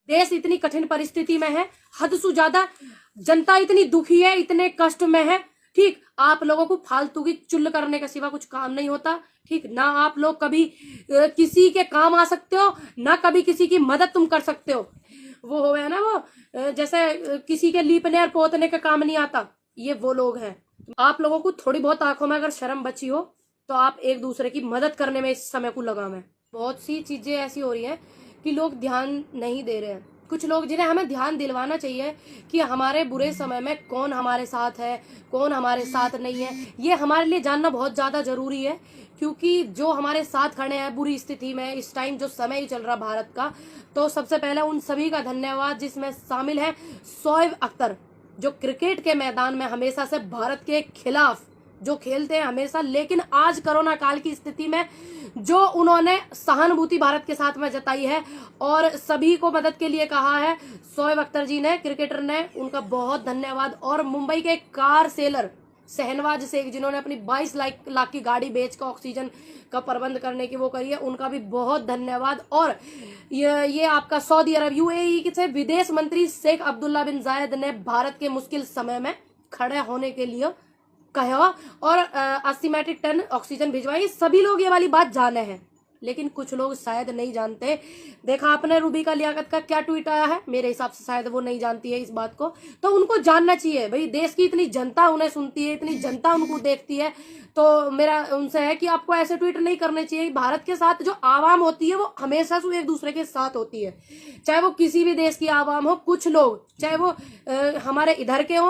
देश इतनी कठिन परिस्थिति में है, हद से ज्यादा जनता इतनी दुखी है, इतने कष्ट में है। ठीक, आप लोगों को फालतू की चुल्ल करने के सिवा कुछ काम नहीं होता। ठीक ना, आप लोग कभी किसी के काम आ सकते हो, ना कभी किसी की मदद तुम कर सकते हो। वो हो गया ना, वो जैसे किसी के लीपने और पोतने का काम नहीं आता, ये वो लोग हैं। आप लोगों को थोड़ी बहुत आंखों में अगर शर्म बची हो तो आप एक दूसरे की मदद करने में इस समय को लगावें। बहुत सी चीजें ऐसी हो रही हैं कि लोग ध्यान नहीं दे रहे हैं। कुछ लोग जिन्हें हमें ध्यान दिलवाना चाहिए कि हमारे बुरे समय में कौन हमारे साथ है, कौन हमारे साथ नहीं है, ये हमारे लिए जानना बहुत ज्यादा जरूरी है। क्योंकि जो हमारे साथ खड़े हैं बुरी स्थिति में, इस टाइम जो समय ही चल रहा भारत का, तो सबसे पहले उन सभी का धन्यवाद, जिसमें शामिल है शोएब अख्तर, जो क्रिकेट के मैदान में हमेशा से भारत के खिलाफ जो खेलते हैं हमेशा, लेकिन आज कोरोना काल की स्थिति में जो उन्होंने सहानुभूति भारत के साथ में जताई है और सभी को मदद के लिए कहा है, शोएब अख्तर जी ने, क्रिकेटर ने, उनका बहुत धन्यवाद। और मुंबई के कार सेलर शहनवाज शेख, जिन्होंने अपनी 22 लाख की गाड़ी बेच कर ऑक्सीजन का प्रबंध करने की वो करी है, उनका भी बहुत धन्यवाद। और ये आपका सऊदी अरब यूएई से विदेश मंत्री शेख अब्दुल्ला बिन जायद ने भारत के मुश्किल समय में खड़े होने के लिए कहा और 80 मैट्रिक टन ऑक्सीजन भिजवाई। सभी लोग ये वाली बात जाने हैं, लेकिन कुछ लोग शायद नहीं जानते। देखा आपने रूबिका लियाकत का क्या ट्वीट आया है, मेरे हिसाब से शायद वो नहीं जानती है इस बात को, तो उनको जानना चाहिए भाई। देश की इतनी जनता उन्हें सुनती है, इतनी जनता उनको देखती है, तो मेरा उनसे है कि आपको ऐसे ट्वीट नहीं करने चाहिए। भारत के साथ जो आवाम होती है वो हमेशा से एक दूसरे के साथ होती है, चाहे वो किसी भी देश की आवाम हो। कुछ लोग, चाहे वो हमारे इधर के हो,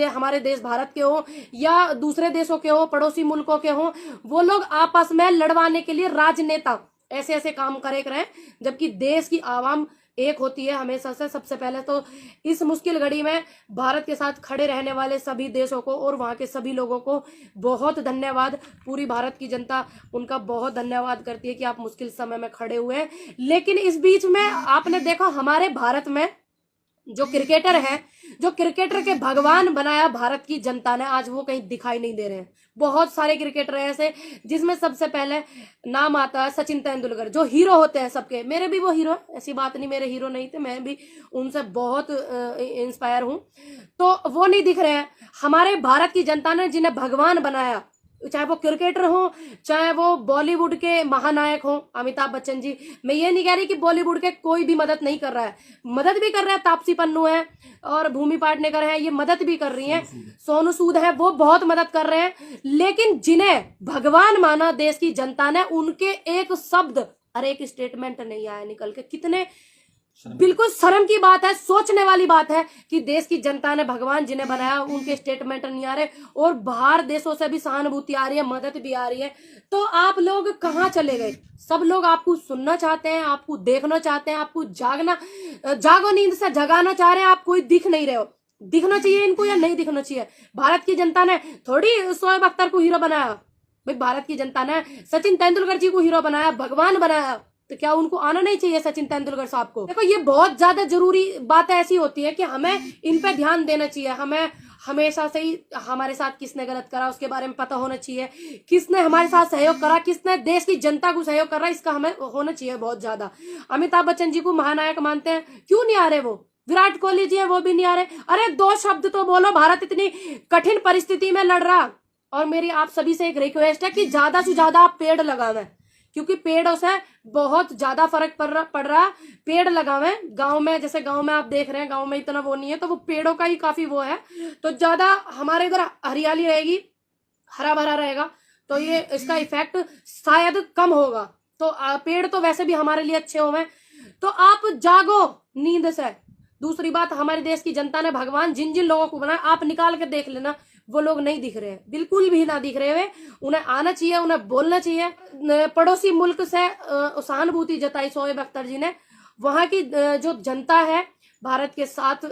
हमारे देश भारत के हो, या दूसरे देशों के हो, पड़ोसी मुल्कों के हो, वो लोग आपस में लड़वाने के लिए राजनेता ऐसे ऐसे काम करे रहे, जबकि देश की आवाम एक होती है हमेशा से। सबसे पहले तो इस मुश्किल घड़ी में भारत के साथ खड़े रहने वाले सभी देशों को और वहां के सभी लोगों को बहुत धन्यवाद। पूरी भारत की जनता उनका बहुत धन्यवाद करती है कि आप मुश्किल समय में खड़े हुए हैं। लेकिन इस बीच में आपने देखा हमारे भारत में जो क्रिकेटर हैं, जो क्रिकेटर के भगवान बनाया भारत की जनता ने, आज वो कहीं दिखाई नहीं दे रहे हैं। बहुत सारे क्रिकेटर ऐसे, जिसमें सबसे पहले नाम आता है सचिन तेंदुलकर, जो हीरो होते हैं सबके। मेरे भी वो हीरो, ऐसी बात नहीं मेरे हीरो नहीं थे, मैं भी उनसे बहुत इंस्पायर हूं, तो वो नहीं दिख रहे हैं। हमारे भारत की जनता ने जिन्हें भगवान बनाया, चाहे वो क्रिकेटर हो, चाहे वो बॉलीवुड के महानायक हो, अमिताभ बच्चन जी। मैं ये नहीं कह रही कि बॉलीवुड के कोई भी मदद नहीं कर रहा है, मदद भी कर रहा है। तापसी पन्नू है और भूमि पाटनेकर है, ये मदद भी कर रही हैं। सोनू सूद है, वो बहुत मदद कर रहे हैं। लेकिन जिन्हें भगवान माना देश की जनता ने, उनके एक शब्द और एक स्टेटमेंट नहीं आया निकल के। कितने बिल्कुल शर्म की बात है, सोचने वाली बात है कि देश की जनता ने भगवान जिन्हें बनाया, उनके स्टेटमेंट नहीं आ रहे और बाहर देशों से भी सहानुभूति आ रही है, मदद भी आ रही है। तो आप लोग कहाँ चले गए? सब लोग आपको सुनना चाहते हैं, आपको देखना चाहते हैं, आपको जागो नींद से जगाना चाह रहे हैं, आप कोई दिख नहीं रहे हो। दिखना चाहिए इनको या नहीं दिखना चाहिए? भारत की जनता ने थोड़ी शोएब अख्तर को हीरो बनाया भाई, भारत की जनता ने सचिन तेंदुलकर जी को हीरो बनाया, भगवान बनाया, तो क्या उनको आना नहीं चाहिए सचिन तेंदुलकर साहब को? देखो, ये बहुत ज्यादा जरूरी बातें ऐसी होती है कि हमें इन पे ध्यान देना चाहिए। हमें हमेशा से ही हमारे साथ किसने गलत करा उसके बारे में पता होना चाहिए, किसने हमारे साथ सहयोग करा, किसने देश की जनता को सहयोग कर रहा है, इसका हमें होना चाहिए बहुत ज्यादा। अमिताभ बच्चन जी को महानायक मानते हैं, क्यों नहीं आ रहे वो? विराट कोहली जी है, वो भी नहीं आ रहे। अरे 2 शब्द तो बोलो, भारत इतनी कठिन परिस्थिति में लड़ रहा। और मेरी आप सभी से एक रिक्वेस्ट है कि ज्यादा से ज्यादा आप पेड़ लगावें, क्योंकि पेड़ों से बहुत ज्यादा फर्क पड़ रहा। पेड़ लगावें। गांव में, जैसे गांव में आप देख रहे हैं, गांव में इतना वो नहीं है, तो वो पेड़ों का ही काफी वो है, तो ज्यादा हमारे इधर हरियाली रहेगी, हरा भरा रहेगा, तो ये इसका इफेक्ट शायद कम होगा। तो पेड़ तो वैसे भी हमारे लिए अच्छे होंगे, तो आप जागो नींद से। दूसरी बात, हमारे देश की जनता ने भगवान जिन जिन लोगों को बनाया, आप निकाल के देख लेना, वो लोग नहीं दिख रहे हैं, बिल्कुल भी ना दिख रहे हुए। उन्हें आना चाहिए, उन्हें बोलना चाहिए। पड़ोसी मुल्क से सहानुभूति जताई शोएब अख्तर जी ने। वहां की जो जनता है भारत के साथ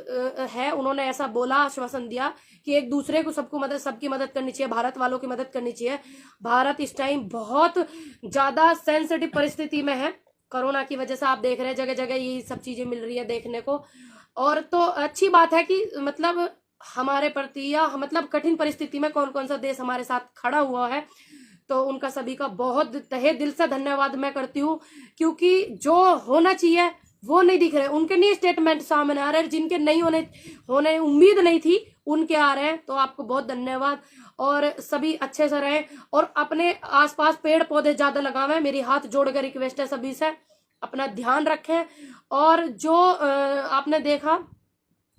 है, उन्होंने ऐसा बोला, आश्वासन दिया कि एक दूसरे को सबकी मदद करनी चाहिए, भारत वालों की मदद करनी चाहिए। भारत इस टाइम बहुत ज्यादा सेंसिटिव परिस्थिति में है। कोरोना की वजह से आप देख रहे हैं जगह जगह ये सब चीजें मिल रही है देखने को। और तो अच्छी बात है कि मतलब हमारे प्रति, या मतलब कठिन परिस्थिति में कौन कौन सा देश हमारे साथ खड़ा हुआ है, तो उनका सभी का बहुत तहे दिल से धन्यवाद मैं करती हूँ। क्योंकि जो होना चाहिए वो नहीं दिख रहे, उनके नहीं स्टेटमेंट सामने आ रहे, जिनके नहीं होने उम्मीद नहीं थी उनके आ रहे हैं। तो आपको बहुत धन्यवाद, और सभी अच्छे से रहें और अपने आसपास पेड़ पौधे ज्यादा लगावें। मेरी हाथ जोड़कर रिक्वेस्ट है सभी से, अपना ध्यान रखें। और जो आपने देखा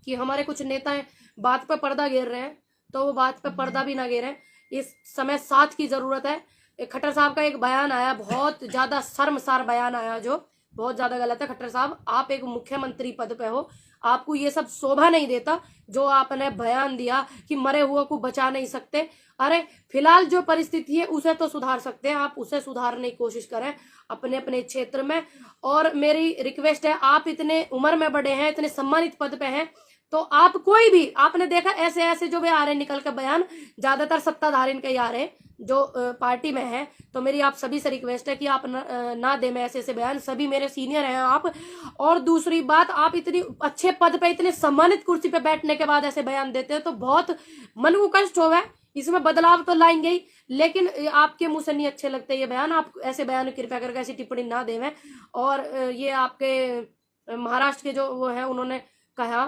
कि हमारे कुछ नेता बात पे पर्दा घेर रहे हैं, तो वो बात पे पर्दा भी ना घेरें। इस समय साथ की जरूरत है। खट्टर साहब का एक बयान आया, बहुत ज्यादा शर्मसार बयान आया, जो बहुत ज्यादा गलत है। खट्टर साहब, आप एक मुख्यमंत्री पद पे हो, आपको ये सब शोभा नहीं देता जो आपने बयान दिया कि मरे हुए को बचा नहीं सकते। अरे फिलहाल जो परिस्थिति है उसे तो सुधार सकते हैं, आप उसे सुधारने की कोशिश करें अपने अपने क्षेत्र में। और मेरी रिक्वेस्ट है, आप इतने उम्र में बड़े हैं, इतने सम्मानित पद पे हैं, तो आप कोई भी, आपने देखा ऐसे ऐसे जो भी आ रहे हैं निकल के बयान, ज्यादातर सत्ताधारी इनके ही आ रहे हैं जो पार्टी में है। तो मेरी आप सभी से रिक्वेस्ट है कि आप ना दे में ऐसे ऐसे बयान, सभी मेरे सीनियर हैं आप। और दूसरी बात, आप इतनी अच्छे पद पे, इतने सम्मानित कुर्सी पे बैठने के बाद ऐसे बयान देते हैं तो बहुत मन को कष्ट होगा। इसमें बदलाव तो लाएंगे ही, लेकिन आपके मुंह से नहीं अच्छे लगते ये बयान। आप ऐसे बयान कृपया करके ऐसी टिप्पणी ना देवें। और ये आपके महाराष्ट्र के जो वो है, उन्होंने कहा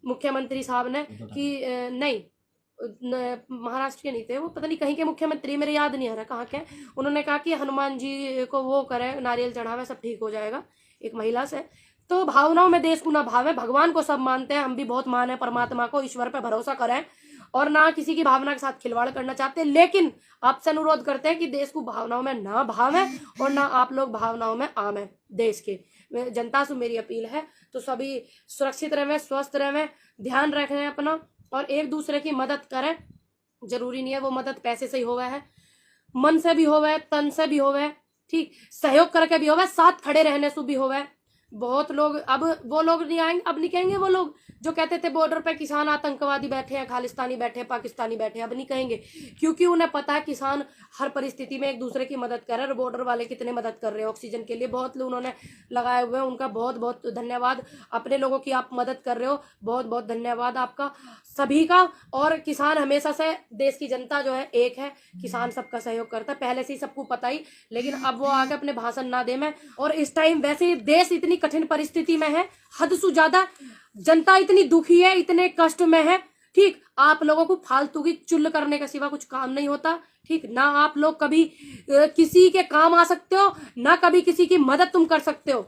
मुख्यमंत्री साहब ने कि नहीं, महाराष्ट्र के नहीं थे वो, पता नहीं कहीं के मुख्यमंत्री, मेरे याद नहीं आ रहा कहाँ के। उन्होंने कहा कि हनुमान जी को वो करे, नारियल चढ़ावे, सब ठीक हो जाएगा, एक महिला से। तो भावनाओं में देश को ना भावे, भगवान को सब मानते हैं, हम भी बहुत माने परमात्मा को, ईश्वर पे भरोसा करें और ना किसी की भावना के साथ खिलवाड़ करना चाहते। लेकिन आपसे अनुरोध करते हैं कि देश को भावनाओं में ना भावे और ना आप लोग भावनाओं में आवे। देश के जनता से मेरी अपील है, तो सभी सुरक्षित रहें, स्वस्थ रहें, ध्यान रखें अपना, और एक दूसरे की मदद करें। जरूरी नहीं है वो मदद पैसे से ही होवे है, मन से भी होवे, तन से भी होवे, ठीक, सहयोग करके भी होवे, साथ खड़े रहने से भी होवे। बहुत लोग, अब वो लोग नहीं आएंगे, अब नहीं कहेंगे वो लोग जो कहते थे बॉर्डर पे किसान आतंकवादी बैठे हैं, खालिस्तानी बैठे हैं, पाकिस्तानी बैठे हैं, अब नहीं कहेंगे, क्योंकि उन्हें पता है किसान हर परिस्थिति में एक दूसरे की मदद कर रहे हैं। बॉर्डर वाले कितने मदद कर रहे हैं ऑक्सीजन के लिए, बहुत लोग उन्होंने लगाए हुए हैं, उनका बहुत बहुत धन्यवाद। अपने लोगों की आप मदद कर रहे हो, बहुत बहुत धन्यवाद आपका सभी का। और किसान हमेशा से, देश की जनता जो है एक है, किसान सबका सहयोग करता है, पहले से ही सबको पता ही, लेकिन अब वो आके अपने भाषण ना दे में। और इस टाइम वैसे ही देश इतनी कठिन परिस्थिति में है, हद से ज्यादा जनता इतनी दुखी है, इतने कष्ट में है, ठीक। आप लोगों को फालतू की चुल करने का सिवा कुछ काम नहीं होता, ठीक ना। आप लोग कभी किसी के काम आ सकते हो, ना कभी किसी की मदद तुम कर सकते हो।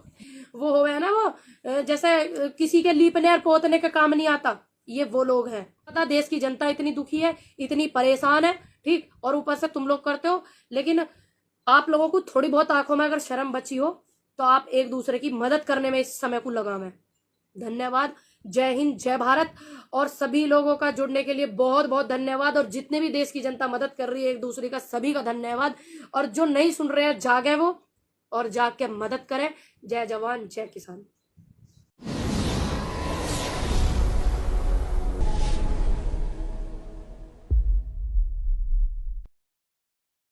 वो हो है ना, वो जैसे किसी के लीपने और पोतने का काम नहीं आता, ये वो लोग हैं। पता, देश की जनता इतनी दुखी है, इतनी परेशान है, ठीक, और ऊपर से तुम लोग करते हो। लेकिन आप लोगों को थोड़ी बहुत आंखों में अगर शर्म बची हो तो आप एक दूसरे की मदद करने में इस समय को लगावें। धन्यवाद, जय हिंद, जय भारत। और सभी लोगों का जुड़ने के लिए बहुत बहुत धन्यवाद। और जितने भी देश की जनता मदद कर रही है एक दूसरे का, सभी का धन्यवाद। और जो नहीं सुन रहे हैं, जागे वो और जाग के मदद करें। जय जवान, जय किसान।